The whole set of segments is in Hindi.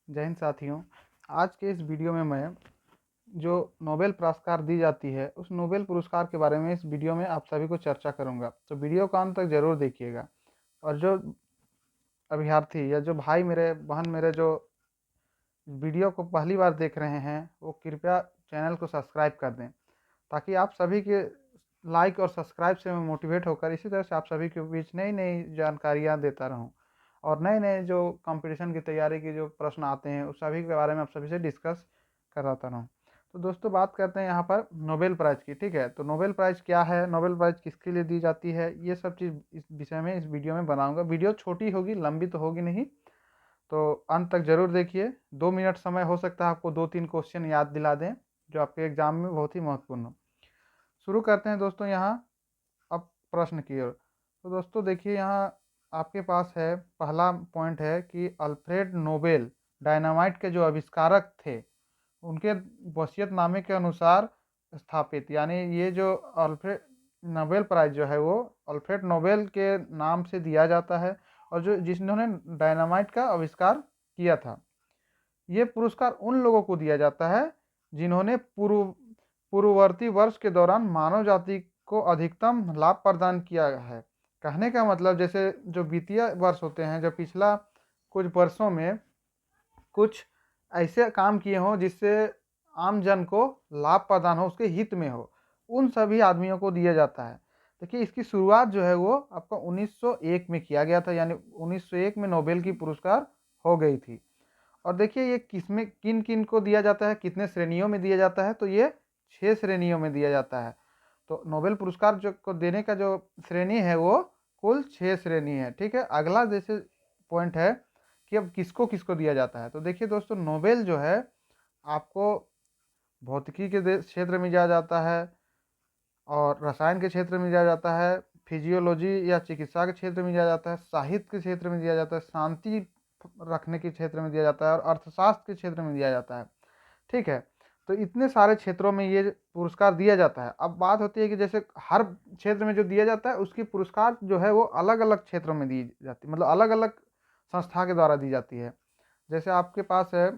जय हिंद साथियों। आज के इस वीडियो में मैं जो नोबेल पुरस्कार दी जाती है उस नोबेल पुरस्कार के बारे में इस वीडियो में आप सभी को चर्चा करूंगा, तो वीडियो को अंत तक ज़रूर देखिएगा। और जो अभ्यर्थी या जो भाई मेरे बहन मेरे जो वीडियो को पहली बार देख रहे हैं वो कृपया चैनल को सब्सक्राइब कर दें, ताकि आप सभी के लाइक और सब्सक्राइब से मैं मोटिवेट होकर इसी तरह से आप सभी के बीच नई नई जानकारियाँ देता रहूँ और नए नए जो कंपटीशन की तैयारी के जो प्रश्न आते हैं उस सभी के बारे में आप सभी से डिस्कस कराता रहूँ। तो दोस्तों, बात करते हैं यहाँ पर नोबेल प्राइज़ की। ठीक है, तो नोबेल प्राइज़ क्या है, नोबेल प्राइज़ किसके लिए दी जाती है, ये सब चीज़ इस विषय में इस वीडियो में बनाऊंगा। वीडियो छोटी होगी, लंबी तो होगी नहीं, तो अंत तक ज़रूर देखिए। 2 मिनट समय हो सकता है आपको 2-3 क्वेश्चन याद दिला दें जो आपके एग्जाम में बहुत ही महत्वपूर्ण हो। शुरू करते हैं दोस्तों यहाँ अब प्रश्न की ओर। तो दोस्तों देखिए, यहाँ आपके पास है, पहला पॉइंट है कि अल्फ्रेड नोबेल डायनामाइट के जो आविष्कारक थे उनके वसीयतनामे के अनुसार स्थापित, यानी ये जो अल्फ्रेड नोबेल प्राइज़ जो है वो अल्फ्रेड नोबेल के नाम से दिया जाता है, और जो जिन्होंने डायनामाइट का आविष्कार किया था। ये पुरस्कार उन लोगों को दिया जाता है जिन्होंने पूर्ववर्ती वर्ष के दौरान मानव जाति को अधिकतम लाभ प्रदान किया है। कहने का मतलब, जैसे जो वित्तीय वर्ष होते हैं, जो पिछला कुछ वर्षों में कुछ ऐसे काम किए हों जिससे आम जन को लाभ प्रदान हो, उसके हित में हो, उन सभी आदमियों को दिया जाता है। देखिए, इसकी शुरुआत जो है वो आपका 1901 में किया गया था, यानी 1901 में नोबेल की पुरस्कार हो गई थी। और देखिए, ये किसमें किन किन को दिया जाता है, कितने श्रेणियों में दिया जाता है, तो ये 6 श्रेणियों में दिया जाता है। तो नोबेल पुरस्कार जो को देने का जो श्रेणी है वो कुल 6 श्रेणी है। ठीक है, अगला जैसे पॉइंट है कि अब किसको किसको दिया जाता है। तो देखिए दोस्तों, नोबेल जो है आपको भौतिकी के क्षेत्र में दिया जाता है, और रसायन के क्षेत्र में दिया जाता है, फिजियोलॉजी या चिकित्सा के क्षेत्र में दिया जाता है, साहित्य के क्षेत्र में दिया जाता है, शांति रखने के क्षेत्र में दिया जाता है, और अर्थशास्त्र के क्षेत्र में दिया जाता है। ठीक है, तो इतने सारे क्षेत्रों में ये पुरस्कार दिया जाता है। अब बात होती है कि जैसे हर क्षेत्र में जो दिया जाता है उसकी पुरस्कार जो है वो अलग अलग क्षेत्रों में दी जाती है, मतलब अलग अलग संस्था के द्वारा दी जाती है। जैसे आपके पास है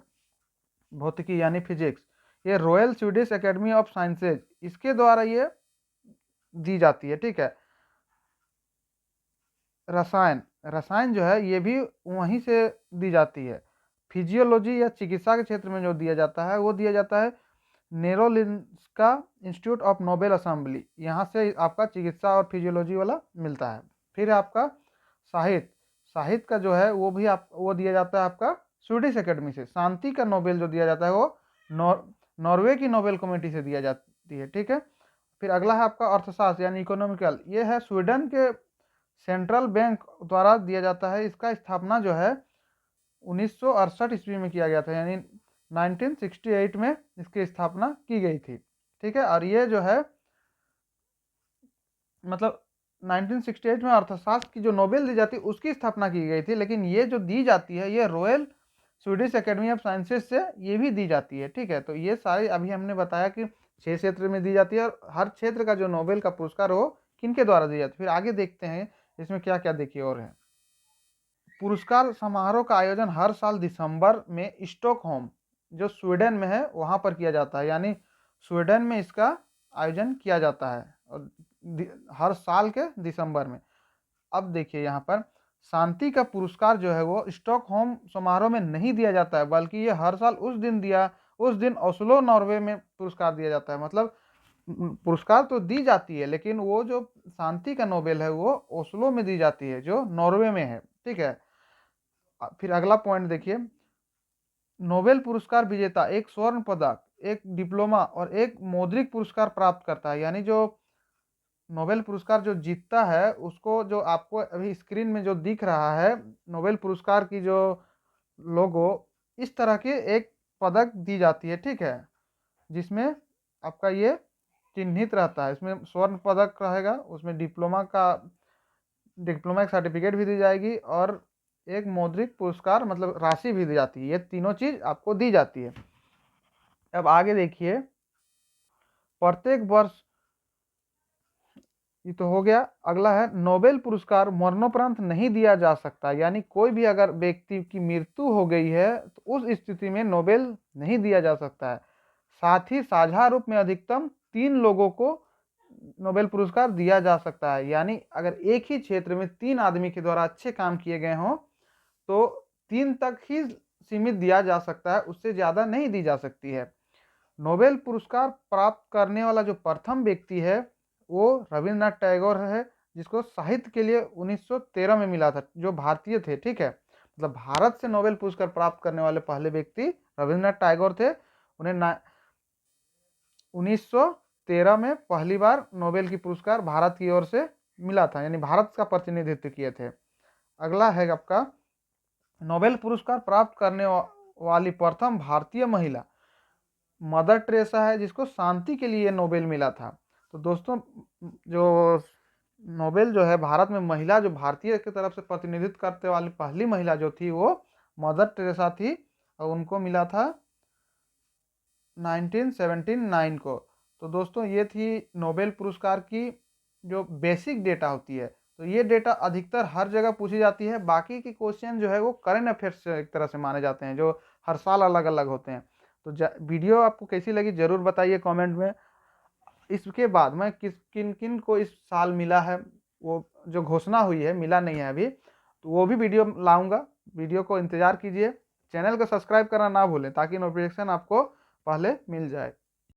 भौतिकी यानी फिजिक्स, ये royal Swedish academy of sciences, इसके द्वारा ये दी जाती है। ठीक है, रसायन रसायन जो है ये भी वहीं से दी जाती है। फिजियोलॉजी या चिकित्सा के क्षेत्र में जो दिया जाता है वो दिया जाता है नेरोलिंस्का इंस्टीट्यूट ऑफ नोबेल असेंबली, यहाँ से आपका चिकित्सा और फिजियोलॉजी वाला मिलता है। फिर आपका साहित्य साहित्य का जो है वो भी वो दिया जाता है आपका स्वीडिश एकेडमी से। शांति का नोबेल जो दिया जाता है वो नॉर्वे की नोबेल कमेटी से दिया जाती है। ठीक है, फिर अगला है आपका अर्थशास्त्र यानी इकोनॉमिकल, ये है स्वीडन के सेंट्रल बैंक द्वारा दिया जाता है। इसका स्थापना जो है 1968 ईस्वी में किया गया था, यानी 1968 में इसकी स्थापना की गई थी। ठीक है, और ये जो है मतलब 1968 में अर्थशास्त्र की जो नोबेल दी जाती है उसकी स्थापना की गई थी, लेकिन ये जो दी जाती है ये royal Swedish academy of sciences से ये भी दी जाती है। ठीक है, तो ये सारी अभी हमने बताया कि 6 क्षेत्र में दी जाती है, और हर क्षेत्र का जो नोबेल का पुरस्कार हो किनके द्वारा दी जाती है। फिर आगे देखते हैं इसमें क्या क्या देखिए और है। पुरस्कार समारोह का आयोजन हर साल दिसंबर में स्टॉकहोम जो स्वीडन में है वहाँ पर किया जाता है, यानी स्वीडन में इसका आयोजन किया जाता है, और हर साल के दिसंबर में। अब देखिए यहाँ पर शांति का पुरस्कार जो है वो स्टॉकहोम समारोह में नहीं दिया जाता है, बल्कि ये हर साल उस दिन ओस्लो नॉर्वे में पुरस्कार दिया जाता है। मतलब पुरस्कार तो दी जाती है, लेकिन वो जो शांति का नोबेल है वो ओस्लो में दी जाती है जो नॉर्वे में है। ठीक है, फिर अगला पॉइंट देखिए, नोबेल पुरस्कार विजेता एक स्वर्ण पदक, एक डिप्लोमा और एक मौद्रिक पुरस्कार प्राप्त करता है। यानी जो नोबेल पुरस्कार जो जीतता है उसको, जो आपको अभी स्क्रीन में जो दिख रहा है नोबेल पुरस्कार की जो लोगो, इस तरह के एक पदक दी जाती है। ठीक है, जिसमें आपका ये चिन्हित रहता है, इसमें स्वर्ण पदक रहेगा, उसमें डिप्लोमा की सर्टिफिकेट भी दी जाएगी, और एक मौद्रिक पुरस्कार मतलब राशि भी दी जाती है। ये तीनों चीज़ आपको दी जाती है। अब आगे देखिए, प्रत्येक वर्ष ये तो हो गया। अगला है नोबेल पुरस्कार मरणोपरांत नहीं दिया जा सकता, यानी कोई भी अगर व्यक्ति की मृत्यु हो गई है तो उस स्थिति में नोबेल नहीं दिया जा सकता है। साथ ही साझा रूप में अधिकतम 3 लोगों को नोबेल पुरस्कार दिया जा सकता है, यानी अगर एक ही क्षेत्र में 3 आदमी के द्वारा अच्छे काम किए गए हों तो 3 तक ही सीमित दिया जा सकता है, उससे ज़्यादा नहीं दी जा सकती है। नोबेल पुरस्कार प्राप्त करने वाला जो प्रथम व्यक्ति है वो रविंद्रनाथ टैगोर है, जिसको साहित्य के लिए 1913 में मिला था, जो भारतीय थे। ठीक है, मतलब भारत से नोबेल पुरस्कार प्राप्त करने वाले पहले व्यक्ति रविंद्रनाथ टैगोर थे। उन्हें 1913 में पहली बार नोबेल की पुरस्कार भारत की ओर से मिला था, यानी भारत का प्रतिनिधित्व किए थे। अगला है आपका नोबेल पुरस्कार प्राप्त करने वाली प्रथम भारतीय महिला मदर टेरेसा है, जिसको शांति के लिए नोबेल मिला था। तो दोस्तों, जो नोबेल जो है भारत में महिला जो भारतीय की तरफ से प्रतिनिधित्व करते वाली पहली महिला जो थी वो मदर टेरेसा थी, और उनको मिला था 1979 को। तो दोस्तों, ये थी नोबेल पुरस्कार की जो बेसिक डेटा होती है। तो ये डेटा अधिकतर हर जगह पूछी जाती है। बाकी के क्वेश्चन जो है वो करंट अफेयर्स से एक तरह से माने जाते हैं, जो हर साल अलग अलग होते हैं। तो वीडियो आपको कैसी लगी ज़रूर बताइए कमेंट में। इसके बाद मैं किन किन को इस साल मिला है, वो जो घोषणा हुई है, मिला नहीं है अभी, तो वो भी वीडियो लाऊंगा। वीडियो को इंतज़ार कीजिए। चैनल को सब्सक्राइब करना ना भूलें ताकि नोटिफिकेशन आपको पहले मिल जाए।